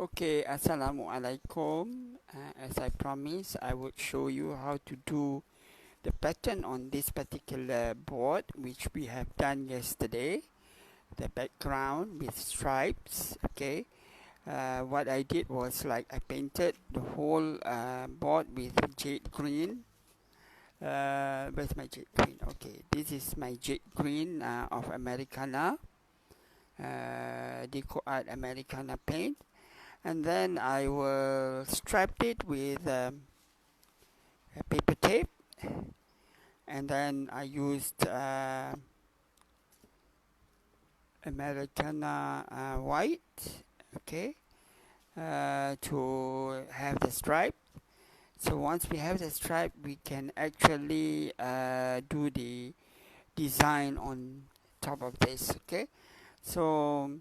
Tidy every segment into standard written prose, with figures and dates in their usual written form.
Okay, Assalamualaikum. As I promised, I would show you how to do the pattern on this particular board, which we have done yesterday. The background with stripes. Okay, what I did was like I painted the whole board with jade green. Where's my jade green? Okay, this is my jade green of Americana, Deco Art Americana paint. And then I will strap it with a paper tape, and then I used Americana white, okay, to have the stripe. So once we have the stripe, we can actually do the design on top of this, okay. So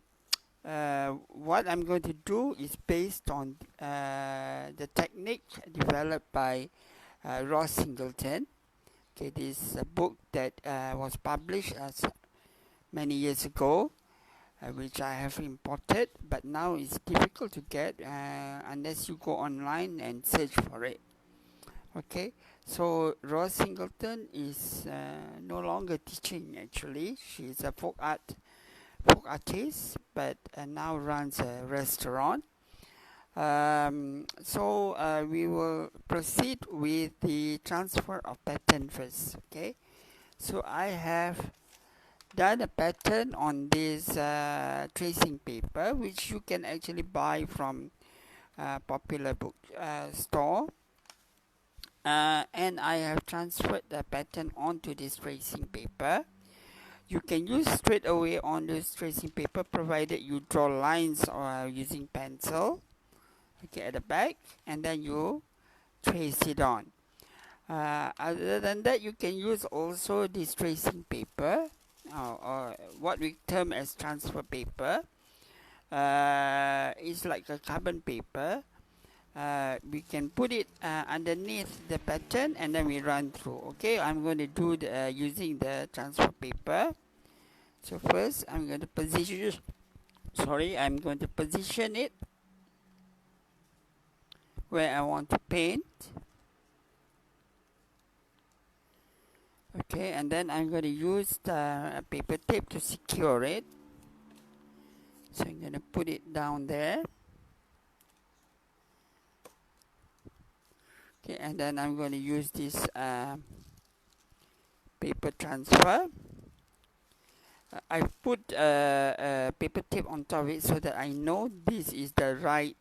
what I'm going to do is based on the technique developed by Ross Singleton. Okay, this is a book that was published many years ago, which I have imported, but now it's difficult to get unless you go online and search for it. Okay, so Ross Singleton is no longer teaching. Actually, she's a folk artist, but now runs a restaurant. We will proceed with the transfer of pattern first. Okay, so I have done a pattern on this tracing paper, which you can actually buy from popular book store. And I have transferred the pattern onto this tracing paper. You can use straight away on this tracing paper, provided you draw lines using pencil. Okay, at the back, and then you trace it on. Other than that, you can use also this tracing paper, or what we term as transfer paper. It's like a carbon paper. We can put it underneath the pattern, and then we run through. Okay, I'm going to do using the transfer paper. So first, I'm going to position. I'm going to position it where I want to paint. Okay, and then I'm going to use the paper tape to secure it. So I'm going to put it down there. Okay, and then I'm going to use this paper transfer. I put paper tape on top of it so that I know this is the right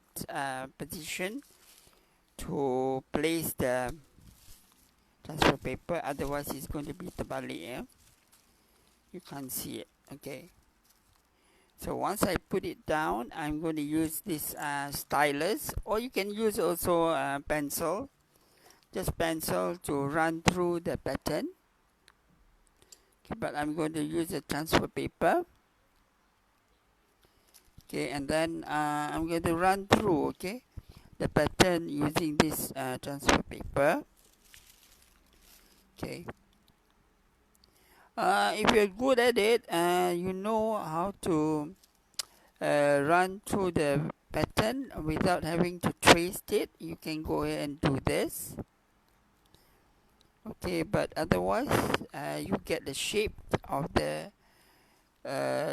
position to place the transfer paper. Otherwise, it's going to be terbalik. Yeah? You can't see it. Okay. So once I put it down, I'm going to use this stylus, or you can use also pencil. Just pencil to run through the pattern. Okay, but I'm going to use the transfer paper. Okay, and then I'm going to run through, okay, the pattern using this transfer paper. Okay. If you're good at it, you know how to run through the pattern without having to trace it, you can go ahead and do this. Okay, but otherwise you get the shape of the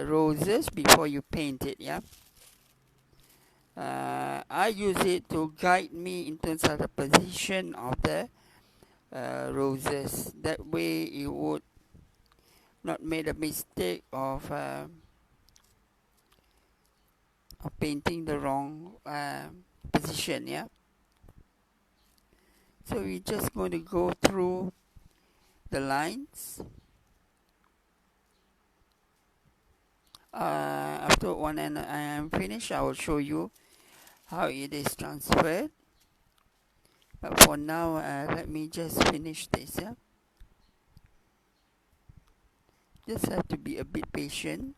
roses before you paint it. Yeah, I use it to guide me in terms of the position of the roses. That way you would not make a mistake of painting the wrong position. Yeah, so we're just going to go through the lines. After one and I am finished, I will show you how it is transferred. But for now, let me just finish this. Yeah, just have to be a bit patient.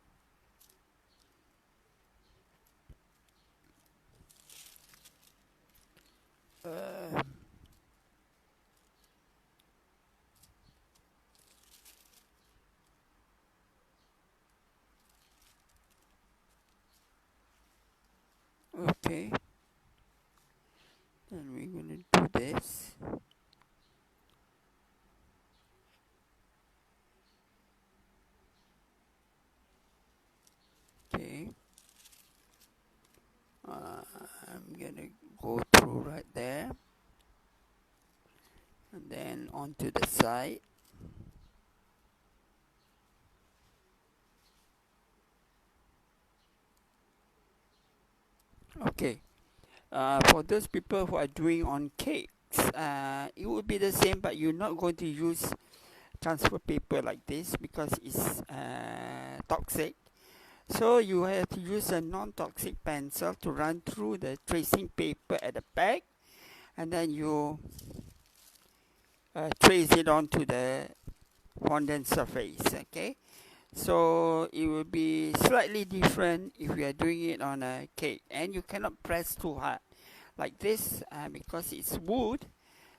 Uh, okay. onto the side. Okay, for those people who are doing on cakes, it will be the same, but you're not going to use transfer paper like this because it's toxic. So you have to use a non-toxic pencil to run through the tracing paper at the back, and then you trace it onto the fondant surface. Okay, so it will be slightly different if you are doing it on a cake, and you cannot press too hard like this because it's wood.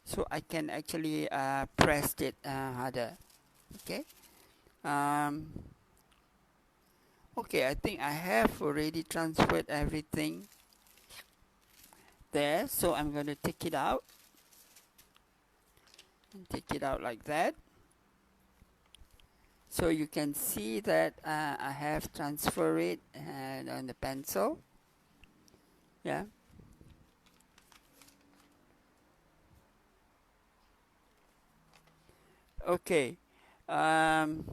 So I can actually press it harder. Okay. Um, okay, I think I have already transferred everything there, so I'm going to take it out and take it out like that. So you can see that I have transferred it on the pencil. Yeah. Okay. Um,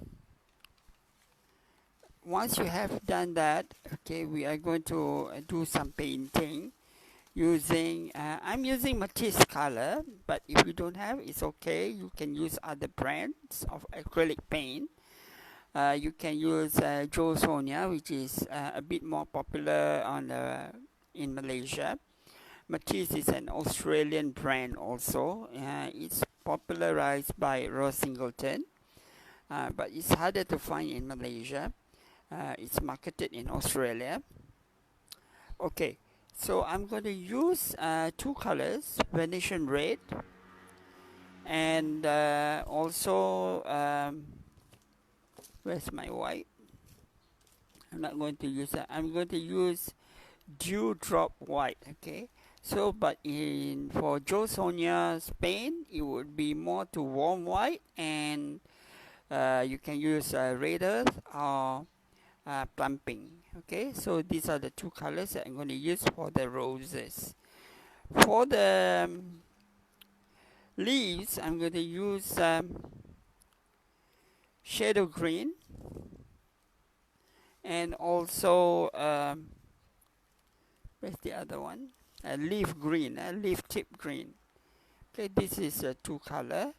Once you have done that, okay, we are going to do some painting using, I'm using Matisse color, but if you don't have, it's okay. You can use other brands of acrylic paint. You can use Joe Sonia, which is a bit more popular in Malaysia. Matisse is an Australian brand also. It's popularized by Rose Singleton, but it's harder to find in Malaysia. It's marketed in Australia. Okay, so I'm going to use two colors, Venetian red and also, where's my white? I'm not going to use that. I'm going to use dewdrop white. Okay, so but for Joe Sonia's paint, it would be more to warm white, and you can use red earth or plumping. Okay, so these are the two colors that I'm going to use for the roses. For the leaves, I'm going to use shadow green and also where's the other one? Leaf green, leaf tip green. Okay, this is a two color.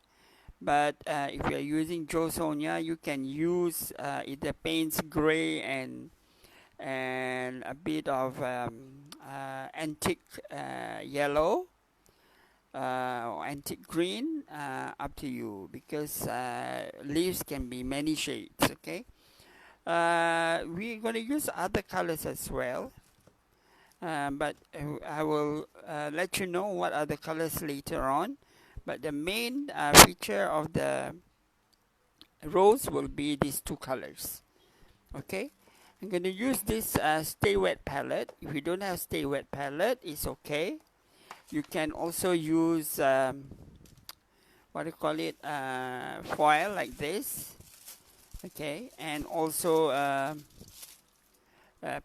But if you are using Joe Sonia, you can use either paints gray and a bit of antique yellow or antique green, up to you, because leaves can be many shades. Okay, we're going to use other colors as well, but I will let you know what are the colors later on. But the main feature of the rose will be these two colors. Okay, I'm going to use this Stay Wet palette. If you don't have Stay Wet palette, it's okay. You can also use what do you call it, foil like this. Okay, and also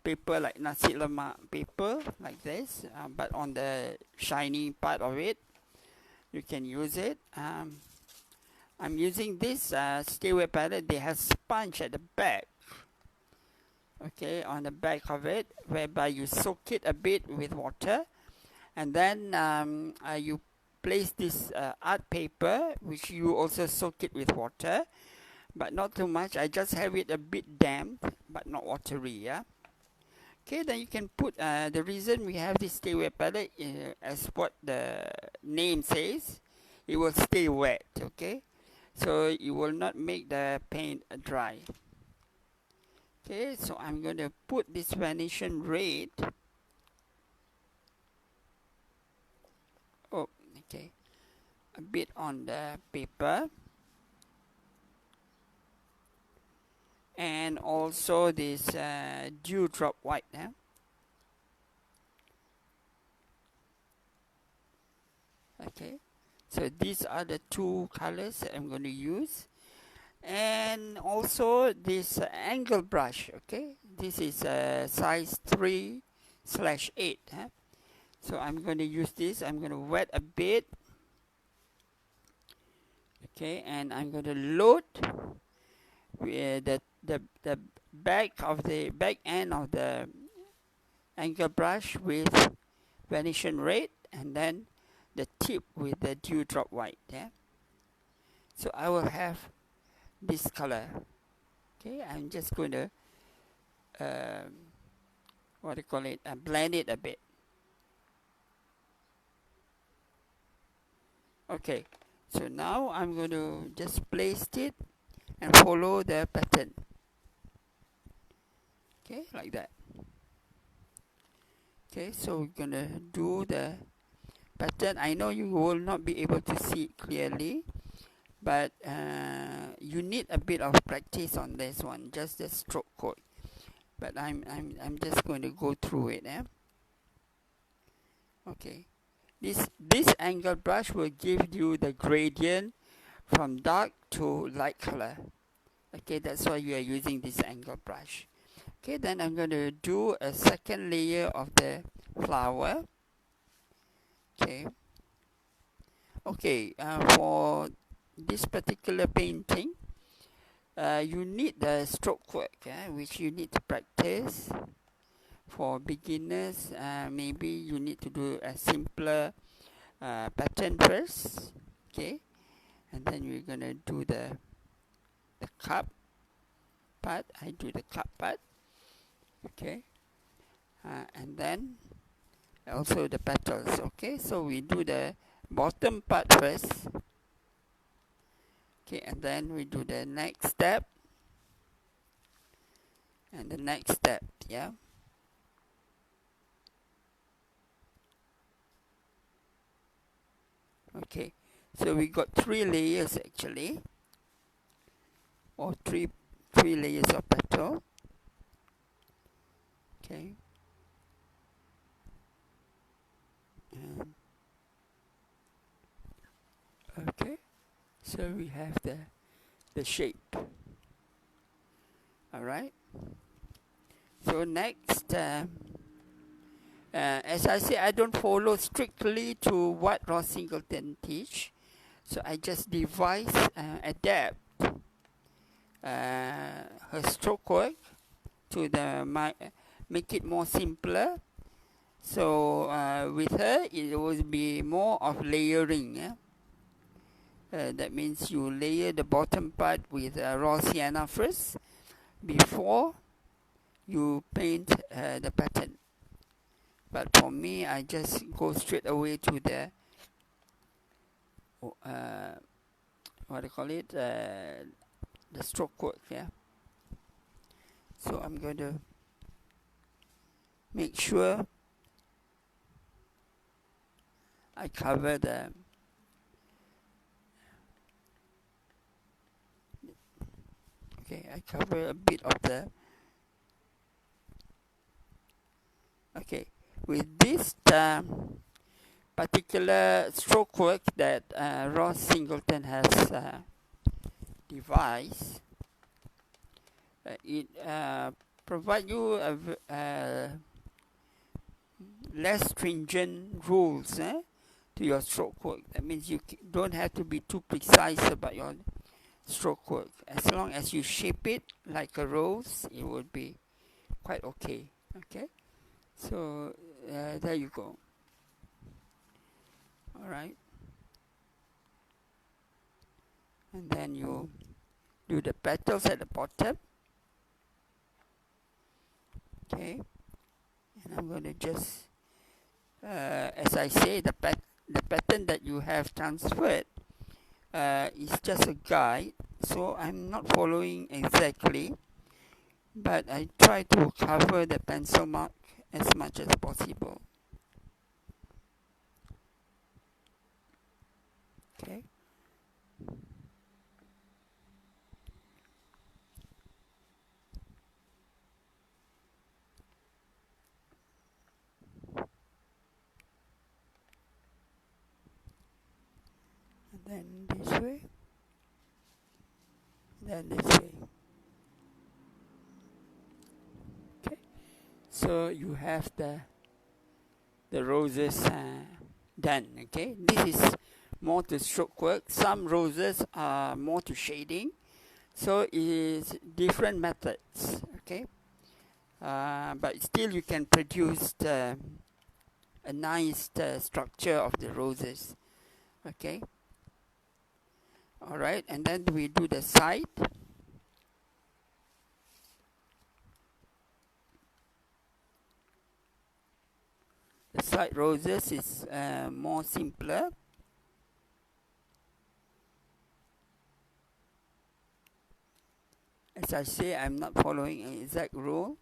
paper like nasi lemak paper like this, but on the shiny part of it, you can use it. I'm using this Stay Wet palette. They have sponge at the back. Okay, on the back of it, whereby you soak it a bit with water, and then you place this art paper, which you also soak it with water, but not too much. I just have it a bit damp, but not watery. Yeah. Okay, then you can put the reason we have this Stay Wet palette, as what the name says, it will stay wet. Okay, so it will not make the paint dry. Okay, so I'm going to put this Venetian red. Oh, okay, a bit on the paper, and also this dewdrop white. Okay, so these are the two colors that I'm going to use, and also this angle brush. Okay, this is size 3/8. So I'm going to use this. I'm going to wet a bit Okay, and I'm going to load the back end of the angle brush with Venetian red, and then the tip with the dewdrop white. Yeah, so I will have this color. Okay, I'm just going to what do you call it? Blend it a bit. Okay, so now I'm going to just place it and follow the pattern. Okay, like that. Okay, so we're gonna do the pattern. I know you will not be able to see it clearly, but you need a bit of practice on this one, just the stroke code. But I'm just going to go through it. Okay, this angle brush will give you the gradient from dark to light color. Okay, that's why you are using this angle brush. Okay, then I'm going to do a second layer of the flower. Okay. Okay, for this particular painting, you need the stroke work, which you need to practice. For beginners, maybe you need to do a simpler pattern first. Okay, and then we're gonna do the cup part. I do the cup part. Okay, and then also the petals. Okay, so we do the bottom part first. Okay, and then we do the next step and the next step. Yeah. Okay, so we got 3 layers actually, or three layers of petal. Okay, okay, so we have the shape. All right. So next, as I say, I don't follow strictly to what Ross Singleton teach, so I just adapt her stroke work to make it more simpler. So with her, it will be more of layering. That means you layer the bottom part with raw sienna first before you paint the pattern. But for me, I just go straight away to the what do you call it? The stroke work. Yeah. So I'm going to make sure I cover I cover a bit of the. Okay, with this particular stroke work that Ross Singleton has devised, it provides you less stringent rules to your stroke work. That means you don't have to be too precise about your stroke work. As long as you shape it like a rose, it would be quite okay. Okay, so there you go. All right, and then you do the petals at the bottom. Okay, and I'm going to just as I say, the pattern that you have transferred is just a guide, so I'm not following exactly, but I try to cover the pencil mark as much as possible. Okay. And then this way, then this way. Okay. So you have the roses done. Okay. This is more to stroke work. Some roses are more to shading. So it's different methods, okay? But still you can produce a nice structure of the roses, okay? Alright, and then we do the side. The side roses is more simpler. As I say, I'm not following an exact rule.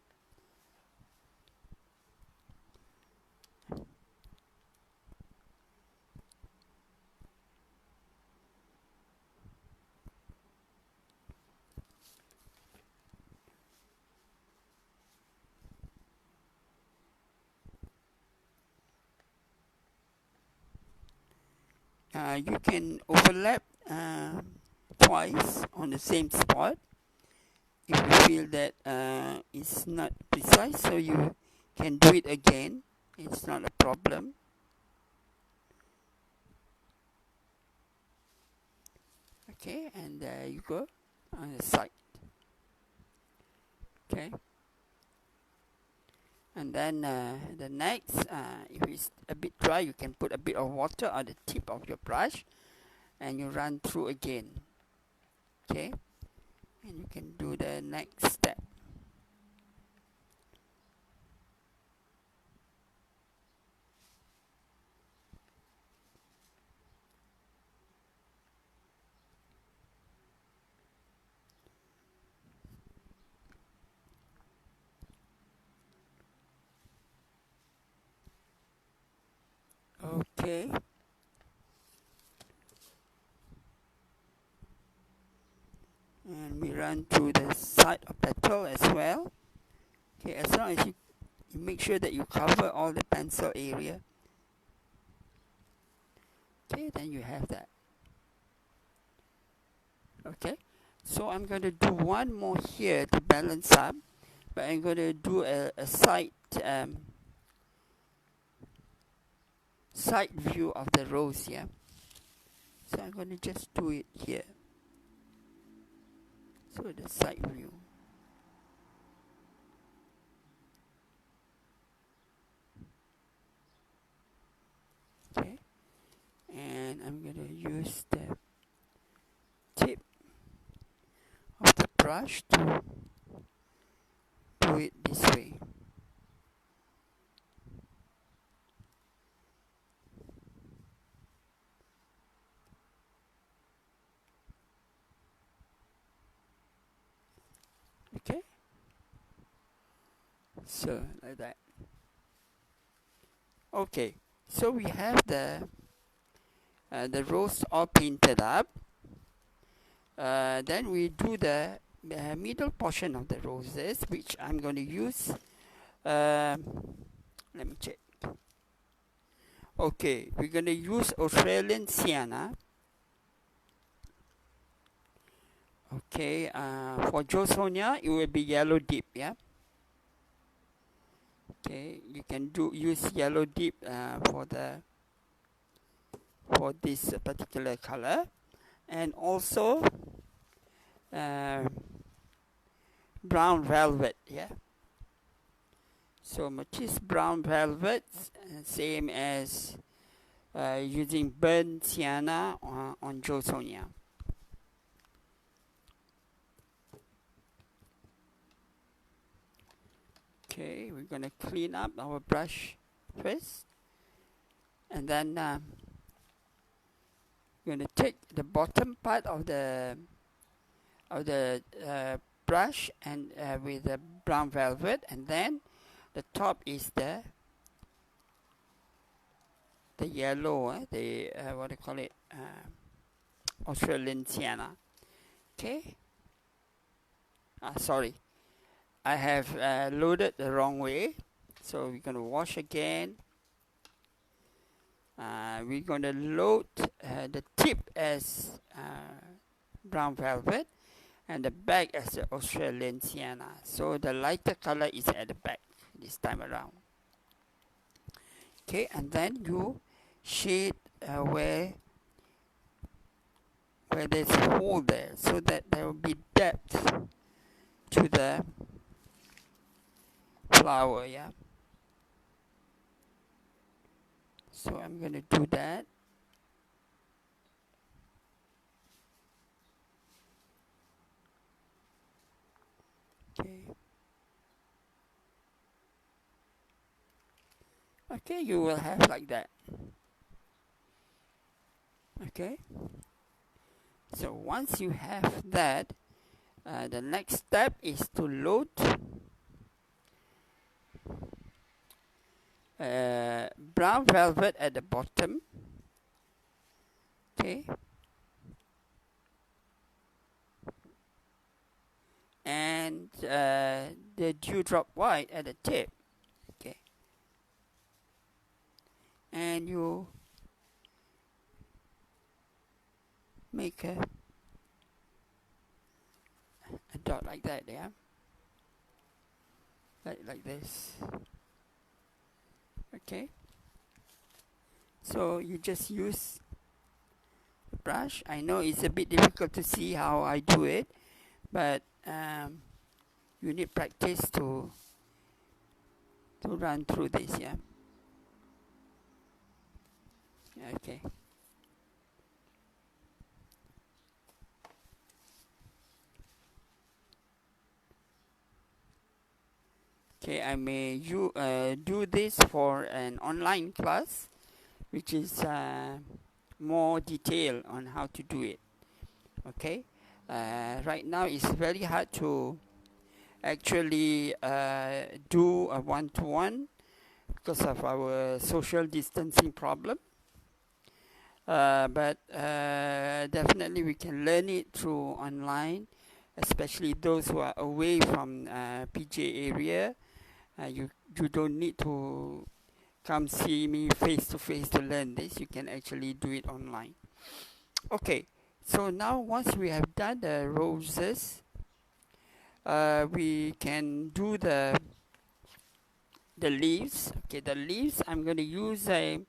You can overlap twice on the same spot if you feel that it's not precise, so you can do it again. It's not a problem. Okay, and there you go on the side. Okay, and then the next, if it's a bit dry, you can put a bit of water on the tip of your brush and you run through again. Okay, and you can do the next step. Okay, and we run through the side of petal as well. Okay, as long as you make sure that you cover all the pencil area. Okay, then you have that. Okay, so I'm going to do one more here to balance up, but I'm going to do a side view of the rose here. So I'm going to just do it here. So the side view. Okay, and I'm going to use the tip of the brush to do it this way. Okay, so like that. Okay, so we have the rose all painted up. Then we do the middle portion of the roses, which I'm going to use. Let me check. Okay, we're going to use Australian sienna. Okay, for Josonia, it will be yellow dip, yeah? Okay, you can use yellow dip for this particular color, and also brown velvet, yeah? So Matisse brown velvet, same as using burnt sienna on Josonia. Okay, we're going to clean up our brush first, and then we're going to take the bottom part of the brush and with the brown velvet, and then the top is the yellow, what do you call it, Australian sienna. Okay, sorry, I have loaded the wrong way, so we're going to wash again. We're going to load the tip as brown velvet and the back as the Australian sienna. So the lighter color is at the back this time around. Okay, and then you shade where where there's a hole there, so that there will be depth to the flower. Yeah, so I'm going to do that. Okay. Okay, you will have like that. Okay, so once you have that, the next step is to load brown velvet at the bottom. Okay, and the dewdrop white at the tip. Okay, and you make a dot like that. Yeah, like this. Okay, so you just use the brush. I know it's a bit difficult to see how I do it, but you need practice to run through this. Yeah. Okay. Okay, I may do this for an online class, which is more detailed on how to do it. Okay, right now it's very hard to actually do a one-to-one because of our social distancing problem. But definitely we can learn it through online, especially those who are away from PJ area. You don't need to come see me face to face to learn this. You can actually do it online. Okay, so now once we have done the roses, we can do the leaves. Okay, the leaves, I'm going to use a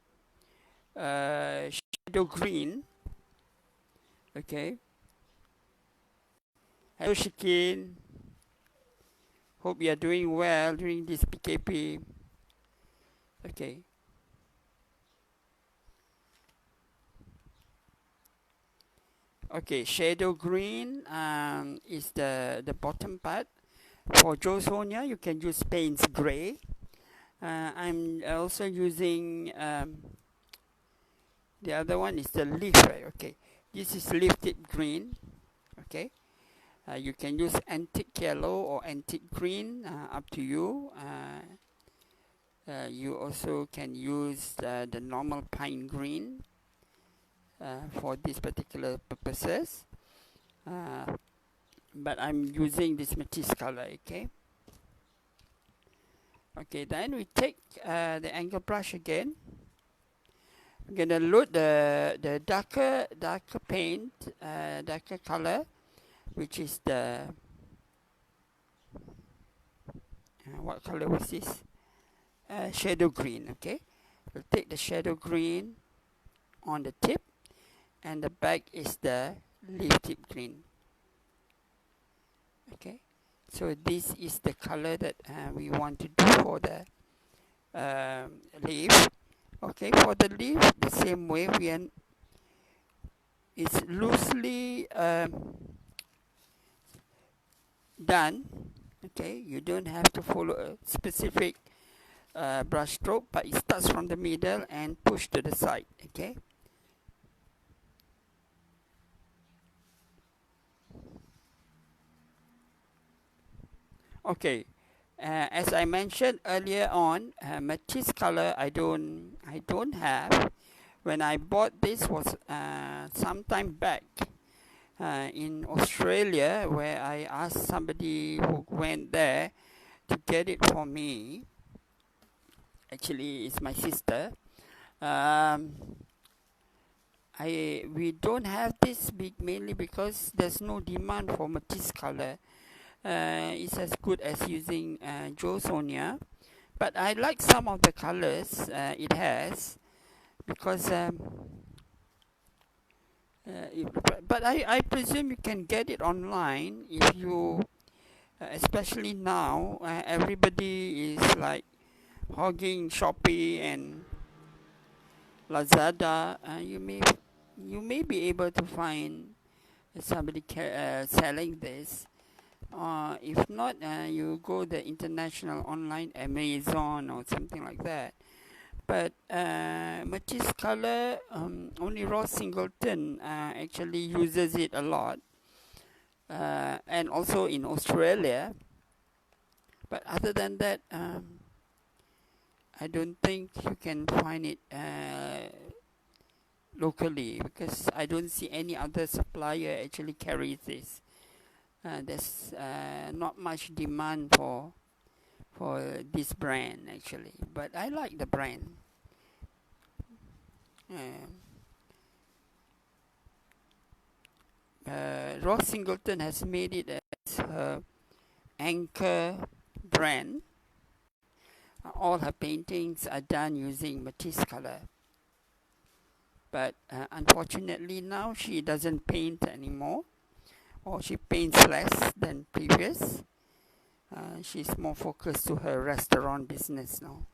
shadow green. Okay, hello Shikin, hope you are doing well during this PKP. Okay, okay, shadow green is the bottom part. For Josonia, you can use Payne's Gray. I'm also using the other one is the leaf, right? Okay, this is leaf tip green. Okay, you can use antique yellow or antique green, up to you. You also can use the normal pine green for these particular purposes. But I'm using this matisse color. Okay. Okay, then we take the angle brush again. I'm gonna load the darker paint, darker color, which is the what color was this? Shadow green. Okay, we'll take the shadow green on the tip, and the back is the leaf tip green. Okay, so this is the color that we want to do for the leaf. Okay, for the leaf, the same way it's loosely done. Okay, you don't have to follow a specific brush stroke, but it starts from the middle and push to the side. Okay. Okay, as I mentioned earlier on, matisse color I don't have. When I bought this was some time back in Australia, where I asked somebody who went there to get it for me. Actually, it's my sister. We don't have this mainly because there's no demand for matisse color. It's as good as using Josonia, but I like some of the colors it has because But I presume you can get it online if you, especially now, everybody is like hogging Shopee and Lazada. You may be able to find somebody selling this. If not, you go the international online Amazon or something like that. But Matisse color, only Ross Singleton actually uses it a lot, and also in Australia. But other than that, I don't think you can find it locally, because I don't see any other supplier actually carries this. There's not much demand for this brand actually, but I like the brand. Ross Singleton has made it as her anchor brand. All her paintings are done using Matisse color, but unfortunately now she doesn't paint anymore, or she paints less than previous. She's more focused to her restaurant business now.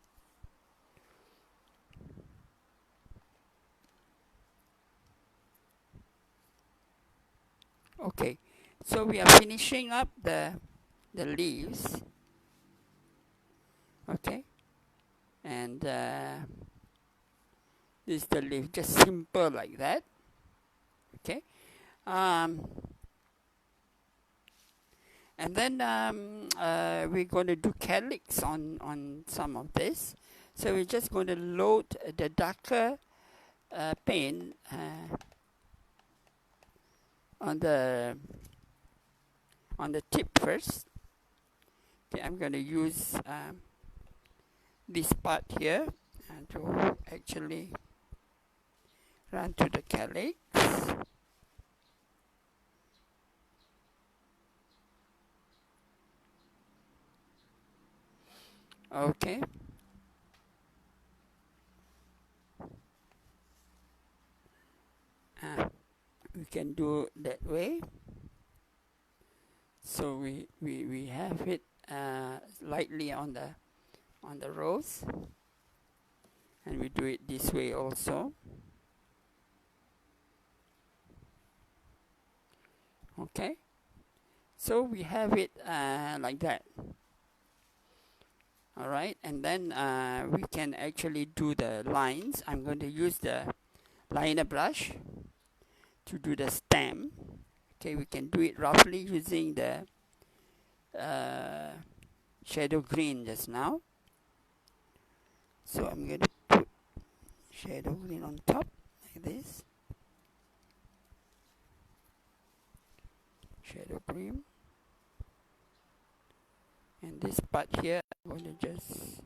Okay, so we are finishing up the leaves. Okay, and this is the leaf, just simple like that. Okay, um, and then we're going to do calyx on some of this. So we're just going to load the darker paint on the tip first. Okay, I'm going to use this part here to actually run to the calyx. Okay. We can do that way. So we have it lightly on the rose, and we do it this way also. Okay, so we have it like that. All right, and then we can actually do the lines. I'm going to use the liner brush to do the stem. Okay, we can do it roughly using the shadow green just now. So I'm going to put shadow green on top like this. Shadow green. And this part here, I'm going to just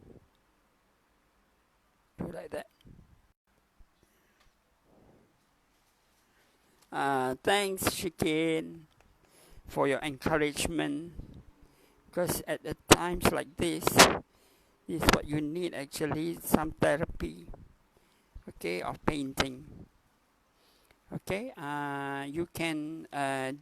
do like that. Thanks, Shikin, for your encouragement. Because at times like this is what you need actually, some therapy, okay, of painting. Okay, you can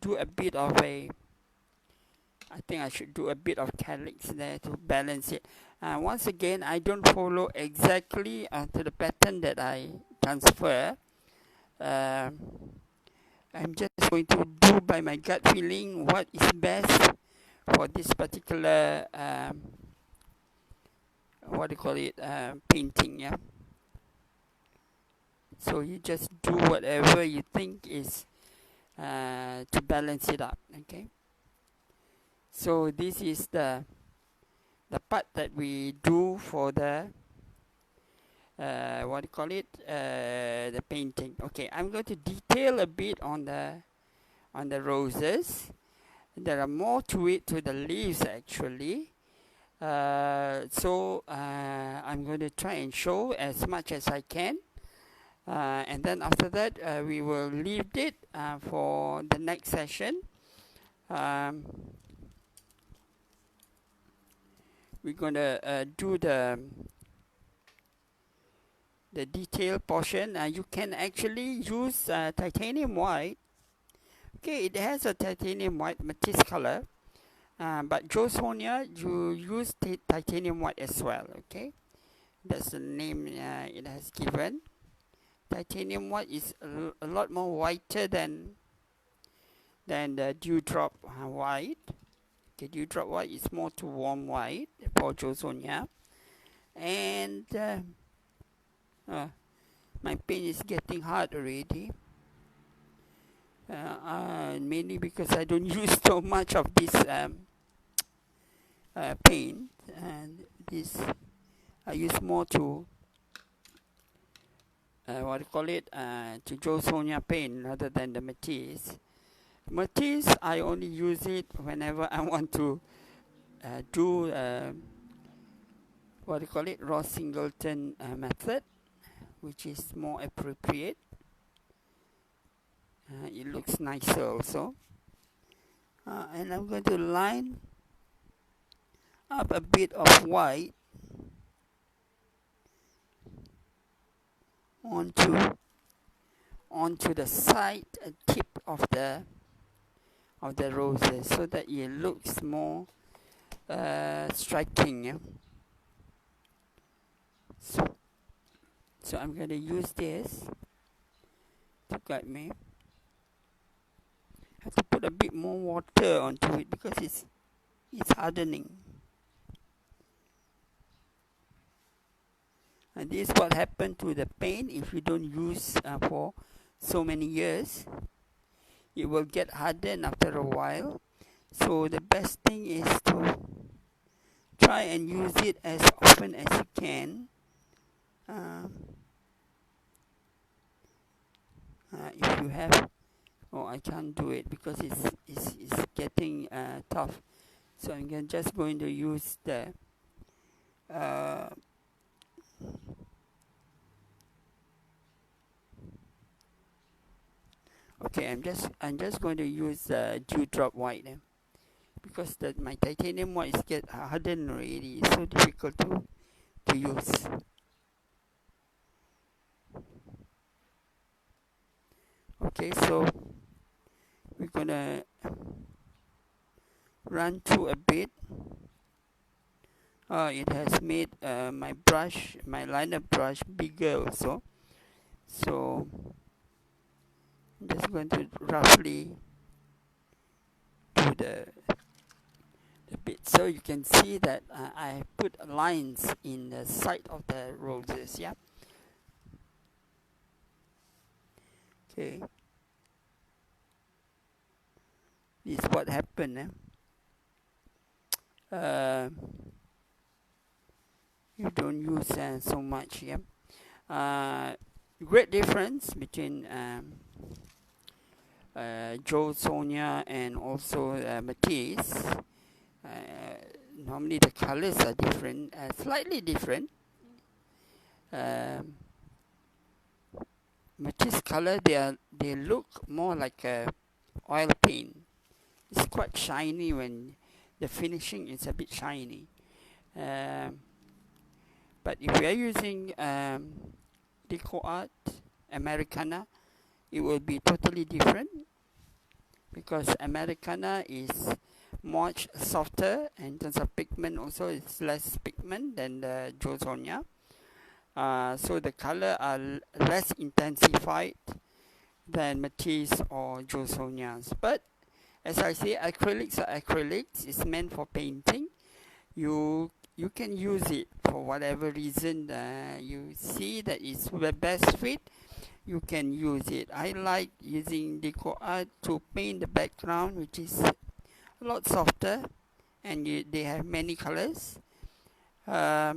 do a bit of I think I should do a bit of calyx there to balance it. Once again, I don't follow exactly to the pattern that I transfer. I'm just going to do by my gut feeling what is best for this particular what do you call it, painting. Yeah, so you just do whatever you think is to balance it up. Okay, so this is the part that we do for the what do you call it, the painting. Okay, I'm going to detail a bit on the roses. There are more to it, to the leaves actually. So I'm going to try and show as much as I can, and then after that we will leave it for the next session. We're going to do the detail portion, you can actually use titanium white. Okay, it has a titanium white Matisse color, but Josonia, you use titanium white as well. Okay, that's the name it has given. Titanium white is a lot more whiter than the dewdrop white. Okay, dewdrop white is more to warm white for Josonia. And my pen is getting hard already. Mainly because I don't use so much of this paint, and this I use more to what do you call it, to Josonia paint rather than the Matisse. Matisse, I only use it whenever I want to do what do you call it, raw singleton method, which is more appropriate. It looks nicer also. And I'm going to line up a bit of white onto the side tip of the roses, so that it looks more striking. Yeah? So I'm going to use this to guide me. I have to put a bit more water onto it because it's hardening. And this is what happened to the paint if you don't use for so many years. It will get hardened after a while. So the best thing is to try and use it as often as you can. If you have, I can't do it because it's getting tough. So I'm just going to use the okay, I'm just going to use dewdrop white because my titanium white is get hardened already. It's so difficult to use. Okay, so we're gonna run through a bit. It has made my liner brush bigger also. So I'm just going to roughly do the bit, so you can see that I put lines in the side of the roses. Yeah. Okay. This is what happened. You don't use so much. Yeah. Great difference between Josonia and also Matisse. Normally the colors are different, slightly different. Matisse color, they look more like a oil paint. It's quite shiny when the finishing is a bit shiny. But if we are using Deco Art Americana, it will be totally different, because Americana is much softer, and in terms of pigment also it's less pigment than the Josonia. So the color are less intensified than Matisse or Josonias. But as I say, acrylics are acrylics. It's meant for painting. You can use it for whatever reason you see that it's the best fit. You can use it. I like using Deco Art to paint the background, which is a lot softer, and they have many colors. If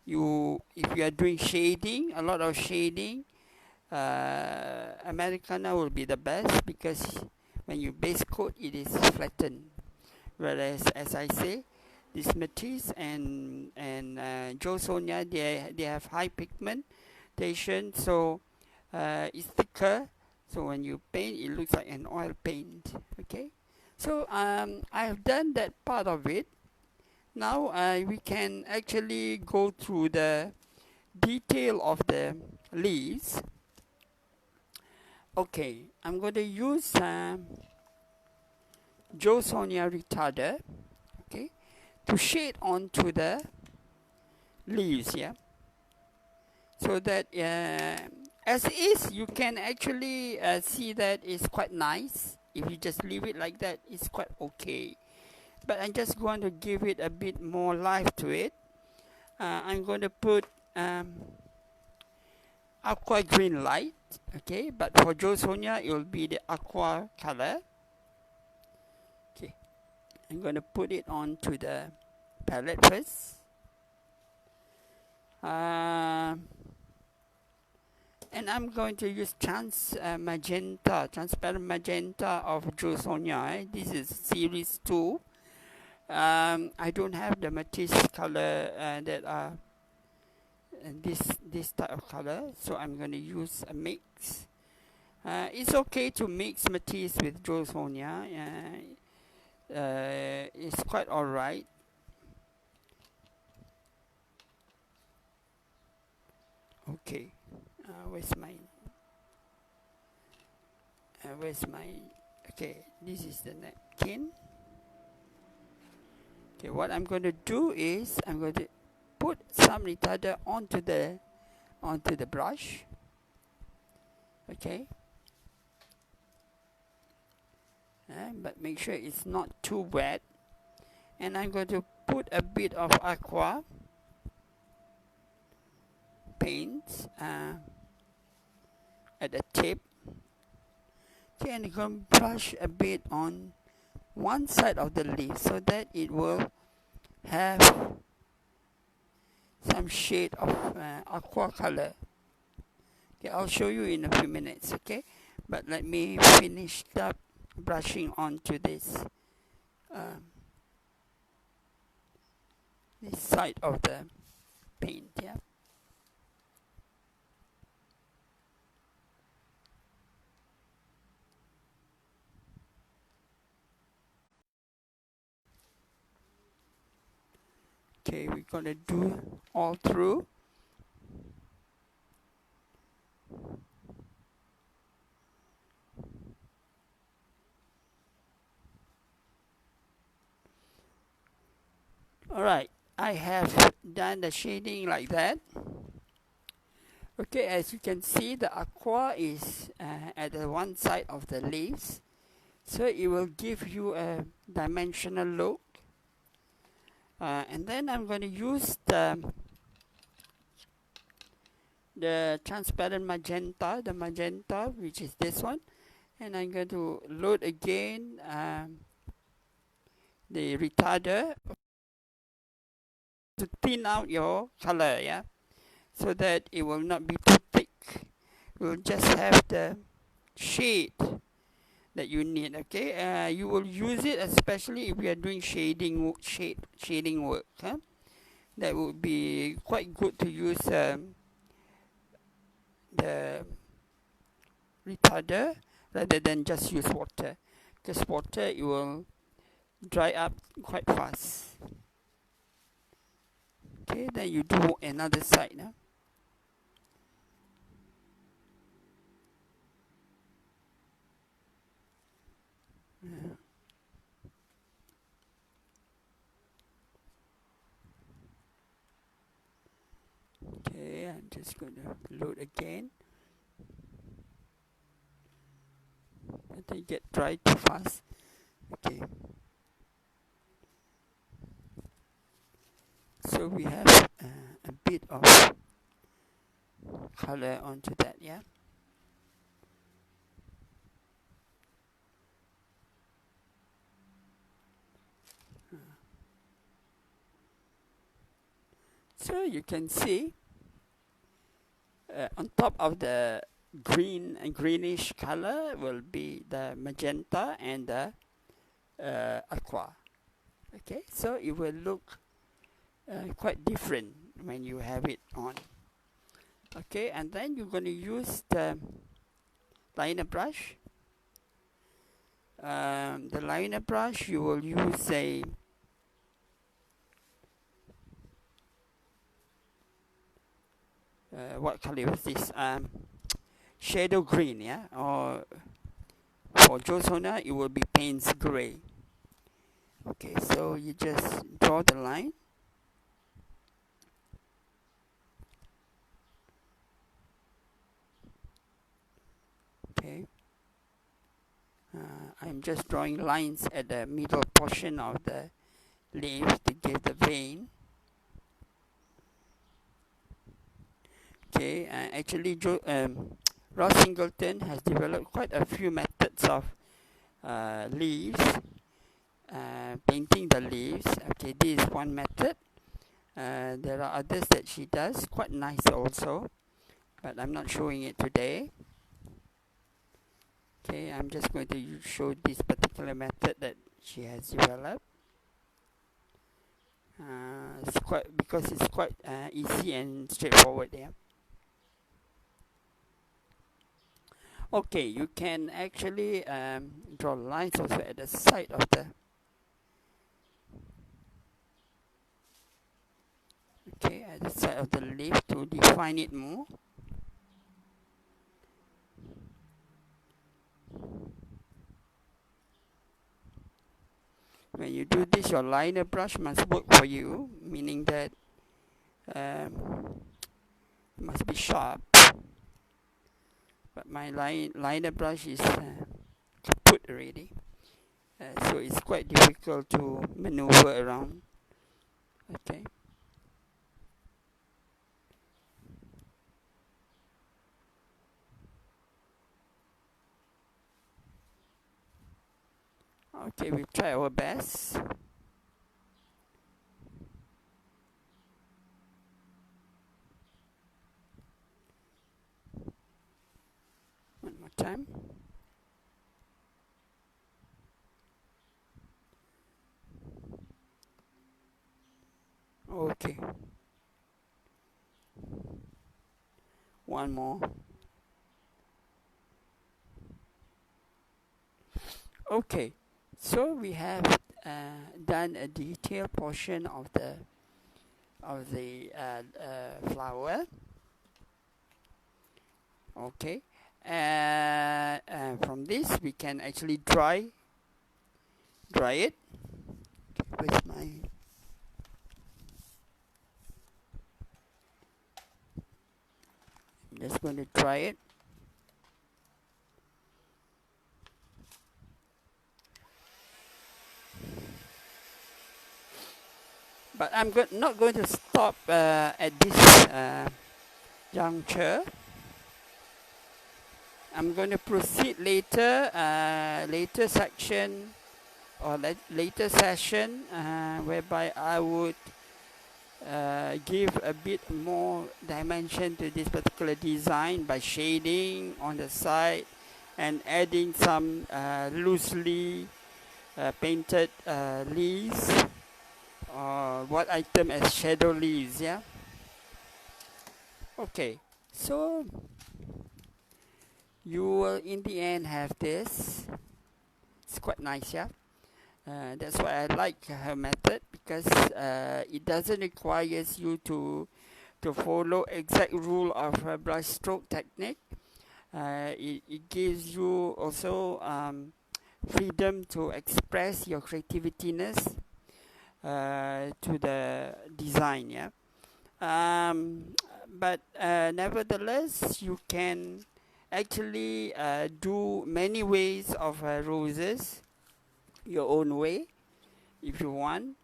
you are doing shading, a lot of shading, Americana will be the best, because when you base coat, it is flattened. Whereas, as I say, this Matisse and Josonia, they have high pigmentation, so it's thicker. So when you paint, it looks like an oil paint. Okay, so I've done that part of it. Now we can actually go through the detail of the leaves. Okay, I'm going to use Joe Sonia retarder, okay, to shade onto the leaves, yeah. So that as is, you can actually see that it's quite nice. If you just leave it like that, it's quite okay. But I'm just going to give it a bit more life to it. I'm going to put aqua green light, okay, but for Joe Sonia it will be the aqua color. Okay, I'm going to put it onto the palette first. And I'm going to use transparent magenta of Joe Sonia. This is series 2. I don't have the Matisse color that are this type of color, so I'm going to use a mix. It's okay to mix Matisse with Joe Sonia. It's quite alright. Okay, where's my okay, this is the napkin. Okay, what I'm going to do is I'm going to put some retarder onto the brush. Okay, but make sure it's not too wet. And I'm going to put a bit of aqua paint at the tip. Okay, and I'm going to brush a bit on one side of the leaf so that it will have some shade of aqua color. Okay, I'll show you in a few minutes, okay? But let me finish up brushing onto this this side of the paint, yeah? Okay, we're gonna do all through. Alright, I have done the shading like that. Okay, as you can see, the aqua is at the one side of the leaves, so it will give you a dimensional look. And then I'm going to use the transparent magenta, which is this one, and I'm going to load again the retarder to thin out your color, yeah, so that it will not be too thick. We'll just have the shade that you need. Okay, you will use it especially if you are doing shading work. That would be quite good to use the retarder rather than just use water, because water it will dry up quite fast. Okay, then you do another side now. Okay, I'm just going to load again. They get dry too fast. Okay, so we have a bit of color onto that, yeah. So you can see on top of the green and greenish color will be the magenta and the aqua. Okay, so it will look quite different when you have it on. Okay, and then you're going to use the liner brush. The liner brush, you will use a what color is this? Shadow green, yeah, or for Josona it will be Payne's gray. Okay, so you just draw the line. Okay, I'm just drawing lines at the middle portion of the leaf to give the vein. Okay, actually Ross Singleton has developed quite a few methods of leaves, painting the leaves. Okay, this is one method. There are others that she does, quite nice also, but I'm not showing it today. Okay, I'm just going to show this particular method that she has developed. It's quite because it's quite easy and straightforward. Yeah. Okay, you can actually draw lines also at the side of the. Okay, at the side of the leaf to define it more. When you do this, your liner brush must work for you, meaning that it must be sharp. But my liner brush is kaput already, so it's quite difficult to maneuver around. Okay. Okay, we'll try our best. One more time. Okay. One more. Okay. So we have done a detailed portion of the flower. Okay. From this we can actually dry it. Where's my I'm just going to dry it. But I'm not going to stop at this juncture. I'm going to proceed later, later section or later session, whereby I would give a bit more dimension to this particular design by shading on the side and adding some loosely painted leaves, or what I term as shadow leaves. Yeah. Okay, so you will in the end have this. It's quite nice, yeah. That's why I like her method, because it doesn't require you to follow exact rule of brush stroke technique. It gives you also freedom to express your creativeness to the design, yeah. But nevertheless, you can actually do many ways of roses your own way if you want,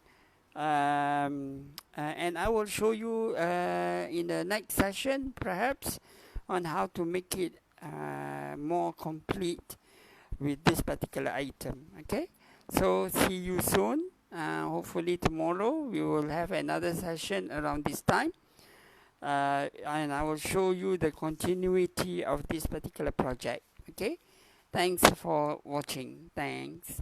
and I will show you in the next session perhaps on how to make it more complete with this particular item. Okay, so see you soon. Hopefully tomorrow we will have another session around this time, and I will show you the continuity of this particular project. Okay, thanks for watching. Thanks.